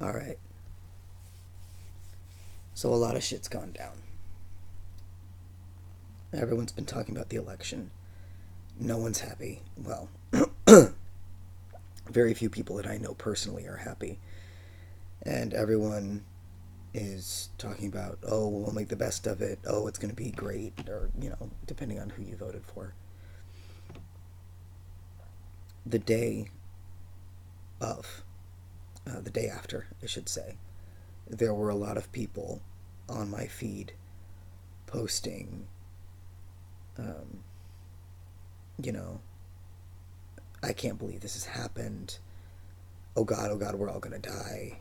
All right. So a lot of shit's gone down. Everyone's been talking about the election. No one's happy. Well, very few people that I know personally are happy. And everyone is talking about, oh, we'll make the best of it. Oh, it's going to be great. Or, depending on who you voted for. The day of, the day after, I should say, there were a lot of people on my feed posting, um, you know, I can't believe this has happened. Oh God, we're all going to die.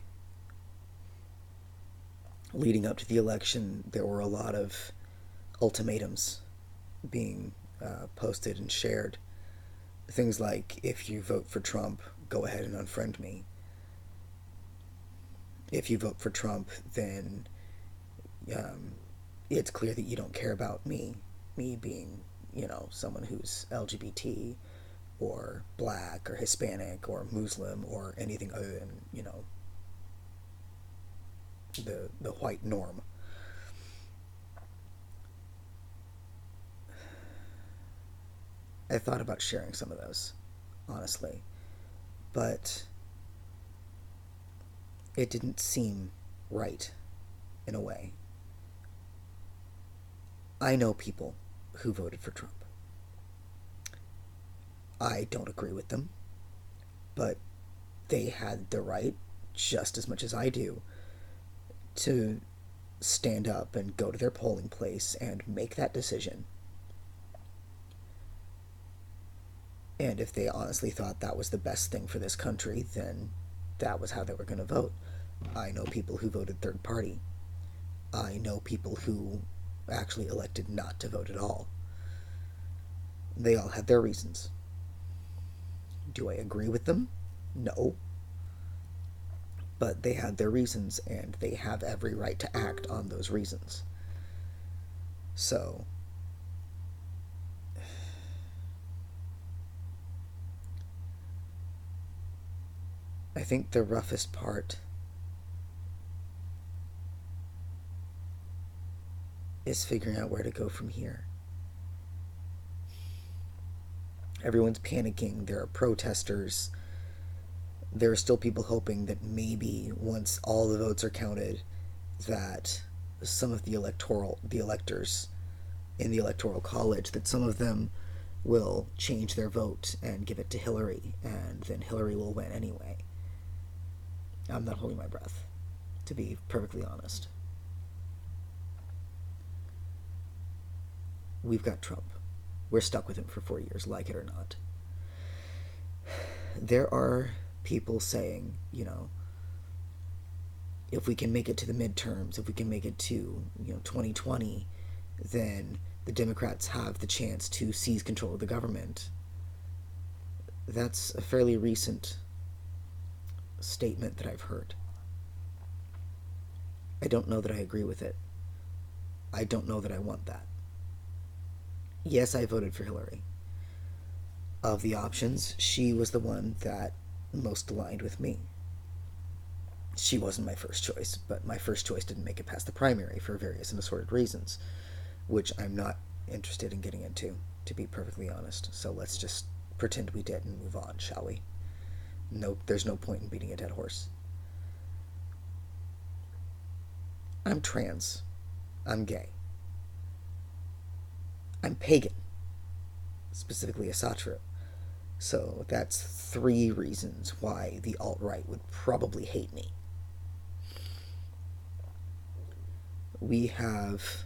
Leading up to the election, there were a lot of ultimatums being posted and shared. Things like, if you vote for Trump, go ahead and unfriend me. If you vote for Trump, then um, it's clear that you don't care about me. Me being, someone who's LGBT or black or Hispanic or Muslim or anything other than, the white norm. I thought about sharing some of those, honestly, but it didn't seem right in a way. I know people who voted for Trump. I don't agree with them, but they had the right, just as much as I do, to stand up and go to their polling place and make that decision. And if they honestly thought that was the best thing for this country, then that was how they were going to vote. I know people who voted third party. I know people who actually elected not to vote at all. They all had their reasons. Do I agree with them? No. But they had their reasons, and they have every right to act on those reasons. So, I think the roughest part is figuring out where to go from here. Everyone's panicking. There are protesters. There are still people hoping that maybe once all the votes are counted, that some of the electors in the electoral college, that some of them will change their vote and give it to Hillary, and then Hillary will win anyway. I'm not holding my breath, to be perfectly honest. We've got Trump. We're stuck with him for 4 years, like it or not. There are people saying, if we can make it to the midterms, if we can make it to, 2020, then the Democrats have the chance to seize control of the government. That's a fairly recent statement that I've heard. I don't know that I agree with it. I don't know that I want that. Yes, I voted for Hillary. Of the options, she was the one that most aligned with me. She wasn't my first choice, but my first choice didn't make it past the primary for various and assorted reasons, which I'm not interested in getting into, to be perfectly honest. So let's just pretend we did and move on, shall we? No, there's no point in beating a dead horse. I'm trans. I'm gay. I'm pagan, specifically a Satru. So that's 3 reasons why the alt-right would probably hate me. We have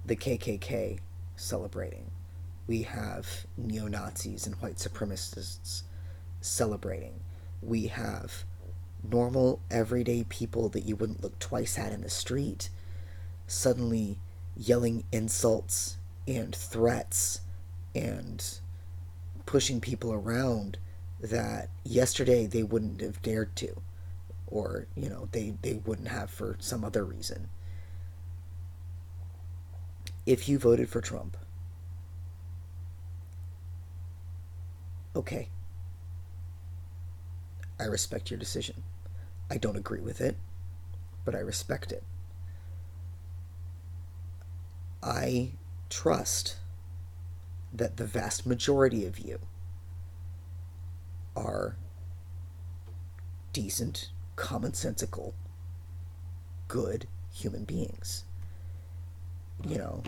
the KKK celebrating. We have neo-Nazis and white supremacists celebrating. We have normal, everyday people that you wouldn't look twice at in the street suddenly yelling insults and threats and pushing people around that yesterday they wouldn't have dared to, or they wouldn't have for some other reason. If you voted for Trump, okay, I respect your decision. I don't agree with it, but I respect it. I trust that the vast majority of you are decent, commonsensical, good human beings. You know,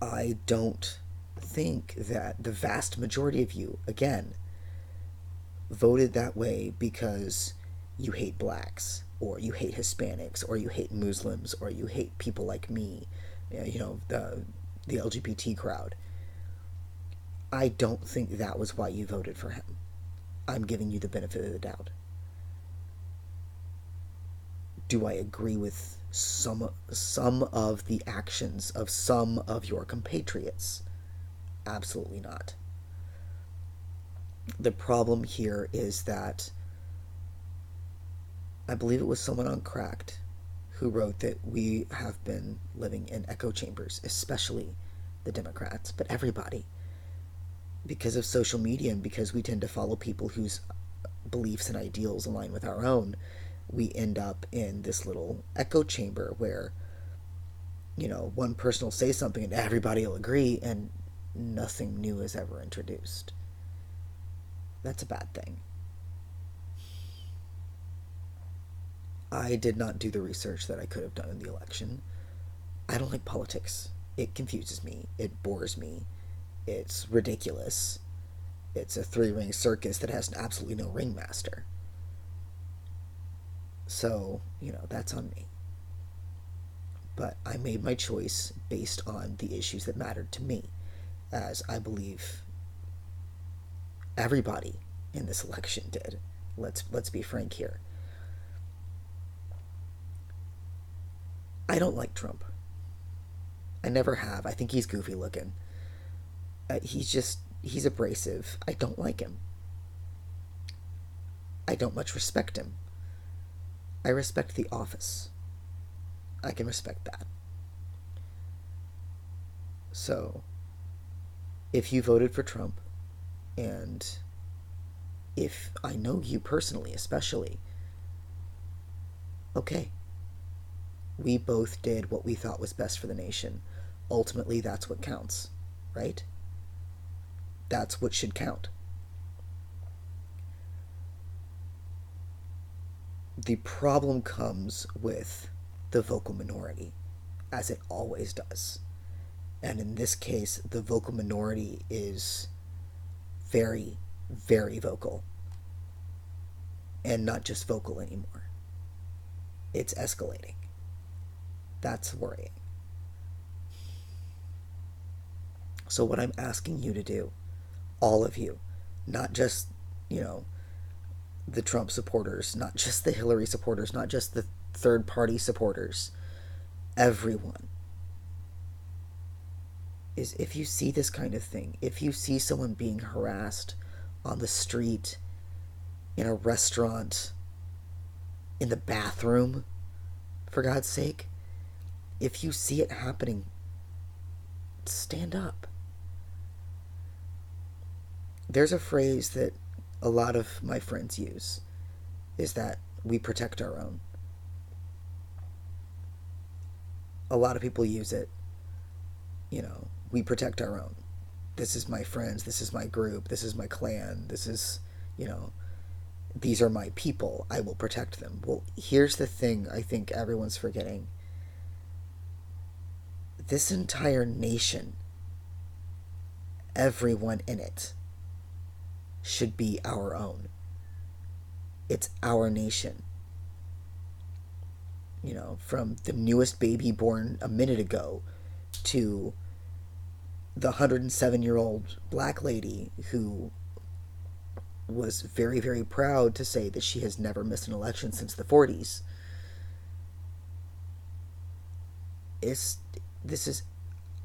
I don't think that the vast majority of you, again, voted that way because you hate blacks, or you hate Hispanics, or you hate Muslims, or you hate people like me, the LGBT crowd. I don't think that was why you voted for him. I'm giving you the benefit of the doubt. Do I agree with some of the actions of some of your compatriots? Absolutely not. The problem here is that I believe it was someone on Cracked who wrote that we have been living in echo chambers, especially the Democrats, but everybody, because of social media and because we tend to follow people whose beliefs and ideals align with our own. We end up in this little echo chamber where, one person will say something and everybody will agree, and nothing new is ever introduced. That's a bad thing. I did not do the research that I could have done in the election. I don't like politics. It confuses me. It bores me. It's ridiculous. It's a three-ring circus that has absolutely no ringmaster. So, that's on me. But I made my choice based on the issues that mattered to me, as I believe everybody in this election did. Let's be frank here. I don't like Trump. I never have. I think he's goofy looking. He's abrasive. I don't like him. I don't much respect him. I respect the office. I can respect that. So, if you voted for Trump, and if I know you personally, especially, okay. We both did what we thought was best for the nation. Ultimately, that's what counts, right? That's what should count. The problem comes with the vocal minority, as it always does. And in this case, the vocal minority is very, very vocal. And not just vocal anymore. It's escalating. That's worrying. So what I'm asking you to do, all of you, not just, the Trump supporters, not just the Hillary supporters, not just the third party supporters, everyone, is if you see this kind of thing, if you see someone being harassed on the street, in a restaurant, in the bathroom, for God's sake, if you see it happening, stand up. There's a phrase that a lot of my friends use, is that we protect our own. A lot of people use it, we protect our own. This is my friends, this is my group, this is my clan, this is, these are my people, I will protect them. Well, here's the thing I think everyone's forgetting. This entire nation, everyone in it, should be our own. It's our nation. From the newest baby born a minute ago to the 107-year-old black lady who was very, very proud to say that she has never missed an election since the 40s. This is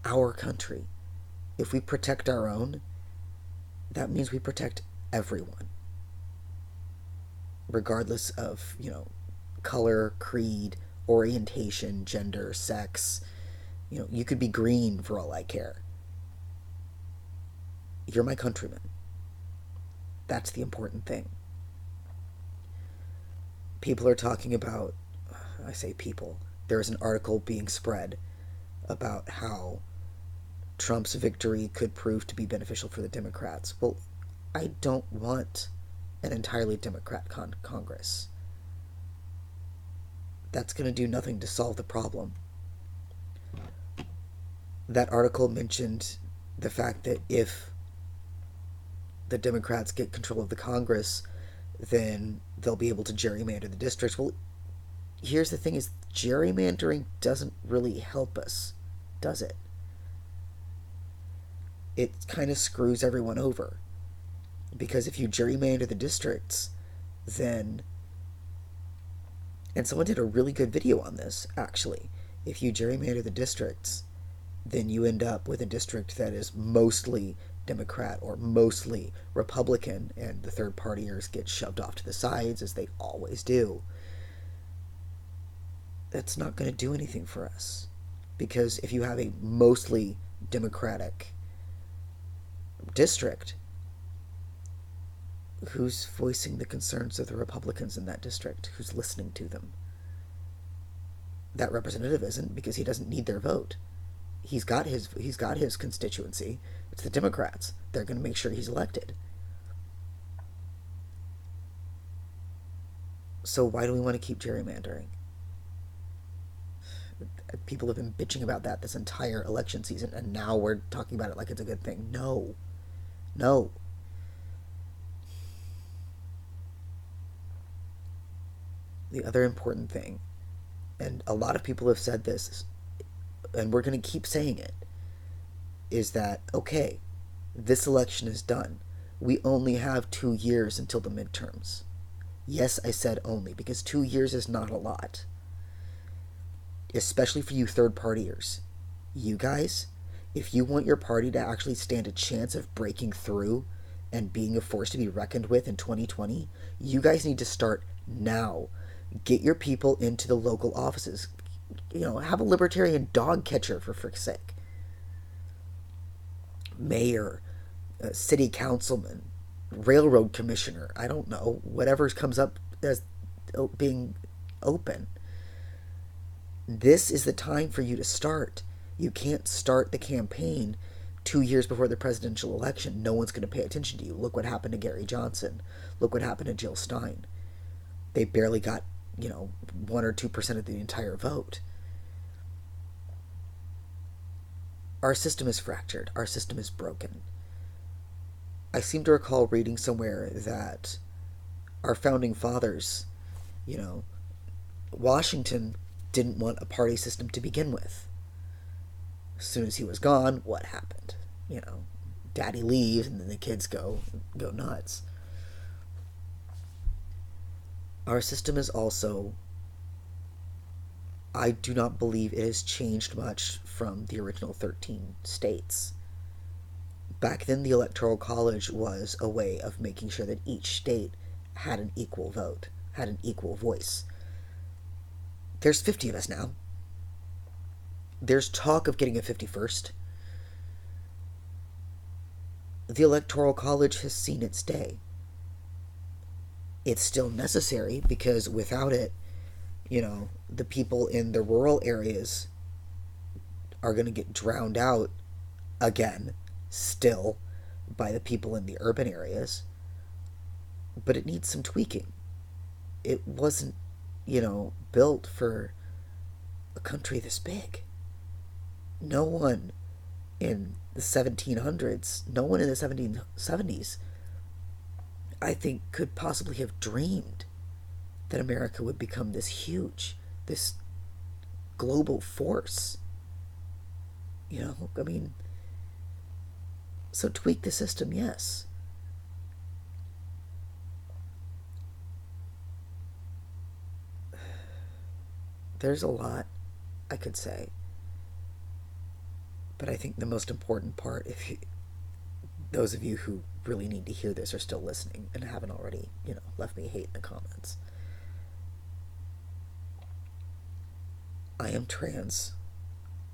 our country. If we protect our own, that means we protect everyone, regardless of, color, creed, orientation, gender, sex. You could be green for all I care. You're my countrymen. That's the important thing. People are talking about, I say people, there's an article being spread about how Trump's victory could prove to be beneficial for the Democrats. Well, I don't want an entirely Democrat Congress. That's going to do nothing to solve the problem. That article mentioned the fact that if the Democrats get control of the Congress, then they'll be able to gerrymander the districts. Well, here's the thing is gerrymandering doesn't really help us, does it? It kind of screws everyone over. Because if you gerrymander the districts, then... And someone did a really good video on this, actually. If you gerrymander the districts, then you end up with a district that is mostly Democrat or mostly Republican, and the third partiers get shoved off to the sides, as they always do. That's not going to do anything for us. Because if you have a mostly Democratic district, who's voicing the concerns of the Republicans in that district? Who's listening to them? That representative isn't, because he doesn't need their vote. He's got his constituency. It's the Democrats. They're going to make sure he's elected. So why do we want to keep gerrymandering? People have been bitching about that this entire election season, and now we're talking about it like it's a good thing. No. No. The other important thing, and a lot of people have said this, and we're going to keep saying it, is that, okay, this election is done. We only have 2 years until the midterms. Yes, I said only, because 2 years is not a lot. Especially for you third partiers. You guys, if you want your party to actually stand a chance of breaking through and being a force to be reckoned with in 2020, you guys need to start now. Get your people into the local offices. Have a libertarian dog catcher, for frick's sake. Mayor, city councilman, railroad commissioner, I don't know, whatever comes up as being open. This is the time for you to start. You can't start the campaign 2 years before the presidential election. No one's going to pay attention to you. Look what happened to Gary Johnson. Look what happened to Jill Stein. They barely got 1 or 2% of the entire vote. Our system is fractured. Our system is broken. I seem to recall reading somewhere that our founding fathers, Washington didn't want a party system to begin with. As soon as he was gone, what happened? Daddy leaves and then the kids go nuts. Our system is also, I do not believe it has changed much from the original 13 states. Back then, the Electoral College was a way of making sure that each state had an equal vote, had an equal voice. There's 50 of us now. There's talk of getting a 51st. The Electoral College has seen its day. It's still necessary because without it, the people in the rural areas are going to get drowned out again, still, by the people in the urban areas. But it needs some tweaking. It wasn't, built for a country this big. No one in the 1700s, no one in the 1770s, I think, could possibly have dreamed that America would become this huge, this global force. So tweak the system, yes. There's a lot I could say. But I think the most important part, those of you who really need to hear this are still listening and haven't already, left me hate in the comments. I am trans.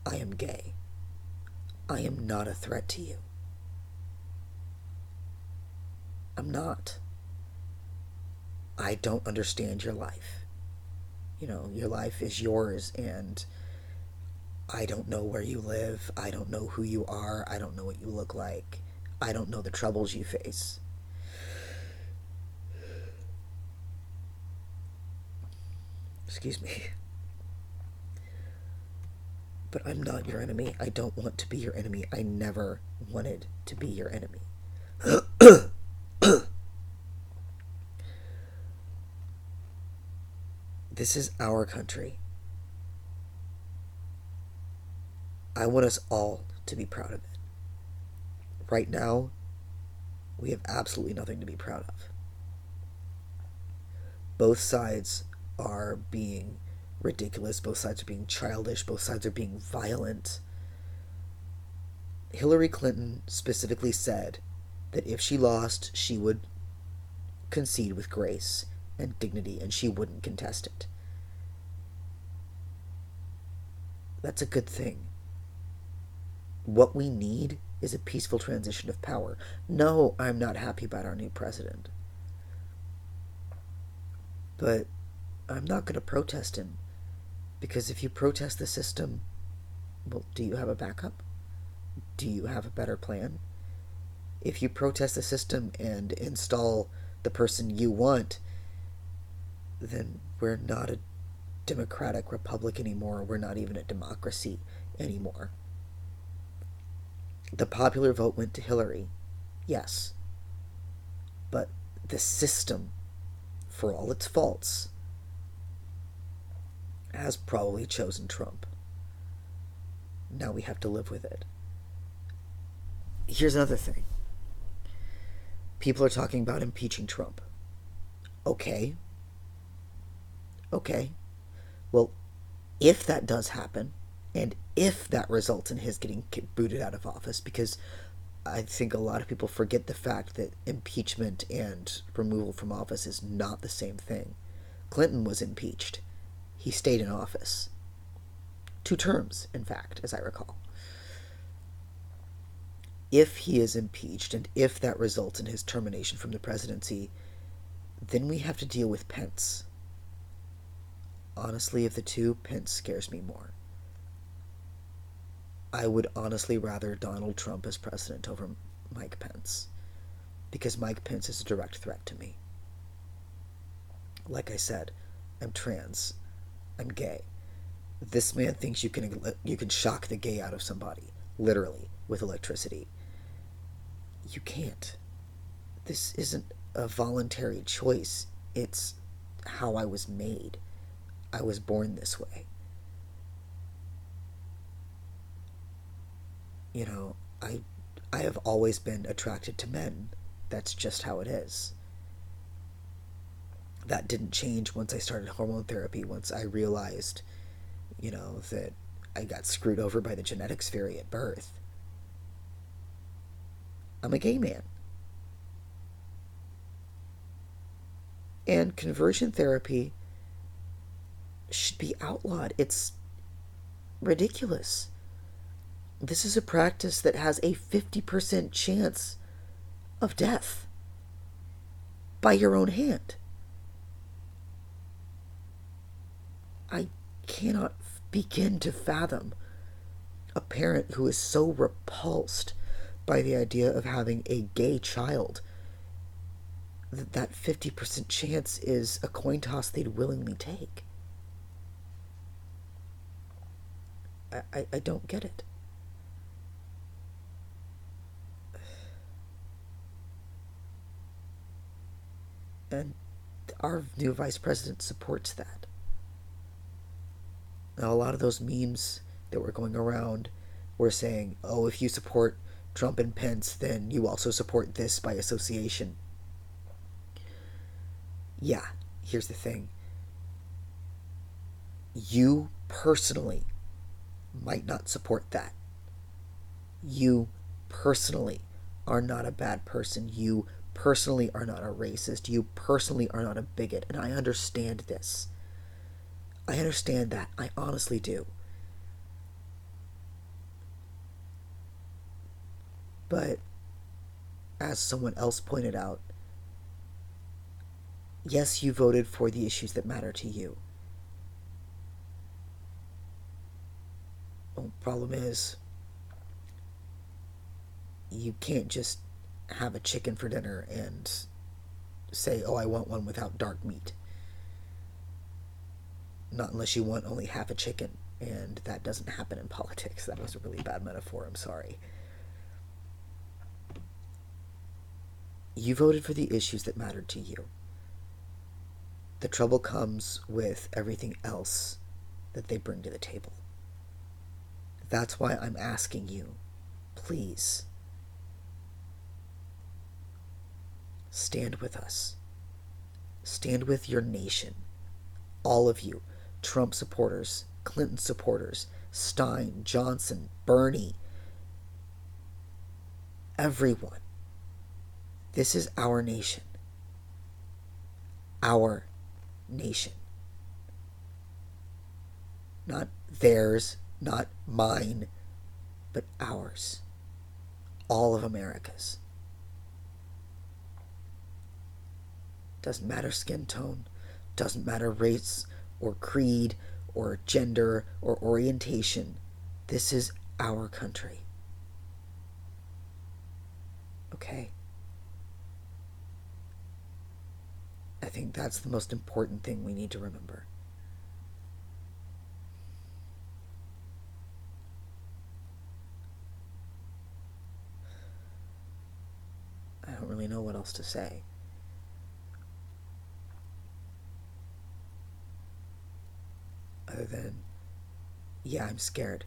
I am gay. I am not a threat to you. I'm not. I don't understand your life. your life is yours, and I don't know where you live. I don't know who you are. I don't know what you look like. I don't know the troubles you face. Excuse me. But I'm not your enemy. I don't want to be your enemy. I never wanted to be your enemy. This is our country. I want us all to be proud of it. Right now, we have absolutely nothing to be proud of. Both sides are being ridiculous. Both sides are being childish. Both sides are being violent. Hillary Clinton specifically said that if she lost, she would concede with grace and dignity, and she wouldn't contest it. That's a good thing. What we need is a peaceful transition of power. No, I'm not happy about our new president. But I'm not going to protest him, because if you protest the system, well, do you have a backup? Do you have a better plan? If you protest the system and install the person you want, then we're not a democratic republic anymore. We're not even a democracy anymore. The popular vote went to Hillary, yes. But the system, for all its faults, has probably chosen Trump. Now we have to live with it. Here's another thing. People are talking about impeaching Trump. Okay. Well, if that does happen, and if that results in his getting booted out of office, because I think a lot of people forget the fact that impeachment and removal from office is not the same thing. Clinton was impeached. He stayed in office. 2 terms, in fact, as I recall. If he is impeached, and if that results in his termination from the presidency, then we have to deal with Pence. Honestly, of the two, Pence scares me more. I would honestly rather Donald Trump as president over Mike Pence, because Mike Pence is a direct threat to me. Like I said, I'm trans. I'm gay. This man thinks you can shock the gay out of somebody, literally, with electricity. You can't. This isn't a voluntary choice. It's how I was made. I was born this way. I have always been attracted to men. That's just how it is. That didn't change once I started hormone therapy, once I realized, that I got screwed over by the genetics fairy at birth. I'm a gay man. And conversion therapy should be outlawed. It's ridiculous. This is a practice that has a 50% chance of death by your own hand. I cannot begin to fathom a parent who is so repulsed by the idea of having a gay child that 50% chance is a coin toss they'd willingly take. I don't get it. And our new vice president supports that. Now, a lot of those memes that were going around were saying, oh, if you support Trump and Pence, then you also support this by association. Yeah, here's the thing. You personally might not support that. You personally are not a bad person. You personally are not a racist. You personally are not a bigot. And I understand this. I understand that. I honestly do. But, as someone else pointed out, yes, you voted for the issues that matter to you. Problem is, you can't just have a chicken for dinner and say, oh, I want one without dark meat. Not unless you want only half a chicken, and that doesn't happen in politics. That was a really bad metaphor, I'm sorry. You voted for the issues that mattered to you. The trouble comes with everything else that they bring to the table. That's why I'm asking you, please, stand with us. Stand with your nation. All of you, Trump supporters, Clinton supporters, Stein, Johnson, Bernie, everyone. This is our nation. Our nation. Not theirs, not mine, but ours. All of America's. Doesn't matter skin tone, doesn't matter race or creed or gender or orientation. This is our country. Okay? I think that's the most important thing we need to remember. I don't really know what else to say. Other than, yeah, I'm scared.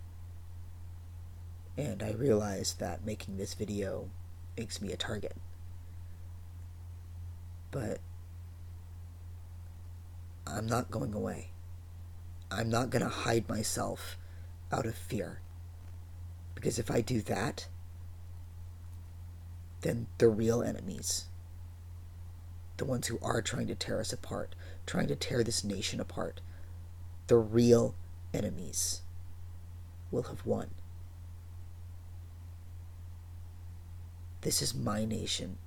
And I realize that making this video makes me a target. But I'm not going away. I'm not going to hide myself out of fear. Because if I do that, then the real enemies, the ones who are trying to tear us apart, trying to tear this nation apart, the real enemies will have won. This is my nation.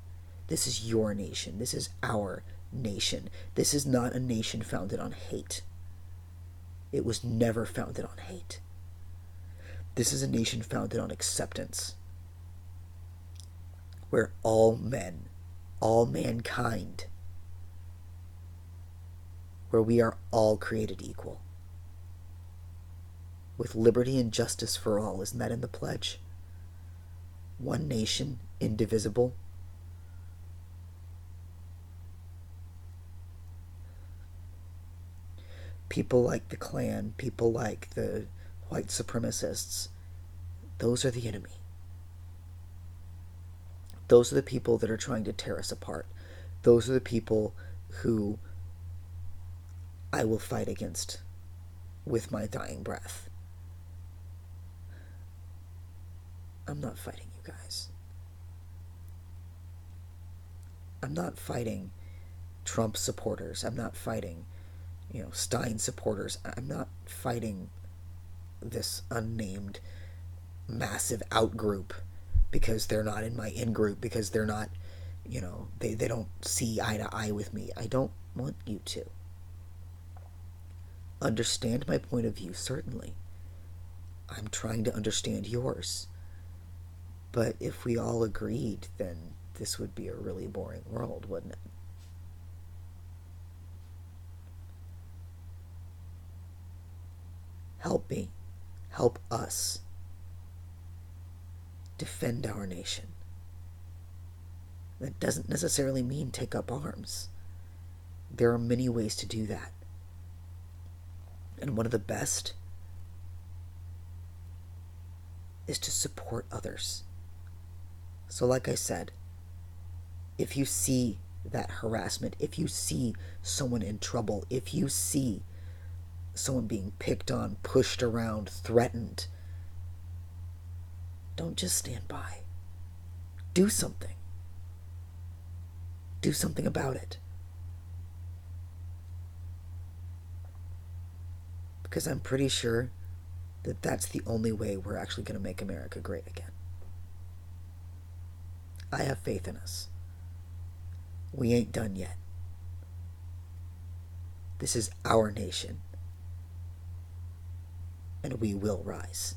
This is your nation. This is our nation. This is not a nation founded on hate. It was never founded on hate. This is a nation founded on acceptance, where all men, all mankind, where we are all created equal, with liberty and justice for all. Isn't that in the pledge? One nation, indivisible. People like the Klan, people like the white supremacists, those are the enemy. Those are the people that are trying to tear us apart. Those are the people who I will fight against with my dying breath. I'm not fighting you guys. I'm not fighting Trump supporters. I'm not fighting, Stein supporters. I'm not fighting this unnamed massive out-group because they're not in my in-group, because they're not, they don't see eye to eye with me. I don't want you to. Understand my point of view, certainly. I'm trying to understand yours. But if we all agreed, then this would be a really boring world, wouldn't it? Help me. Help us defend our nation. That doesn't necessarily mean take up arms. There are many ways to do that. And one of the best is to support others. So like I said, if you see that harassment, if you see someone in trouble, if you see someone being picked on, pushed around, threatened, don't just stand by. Do something. Do something about it. Because I'm pretty sure that that's the only way we're actually going to make America great again. I have faith in us. We ain't done yet. This is our nation. And we will rise.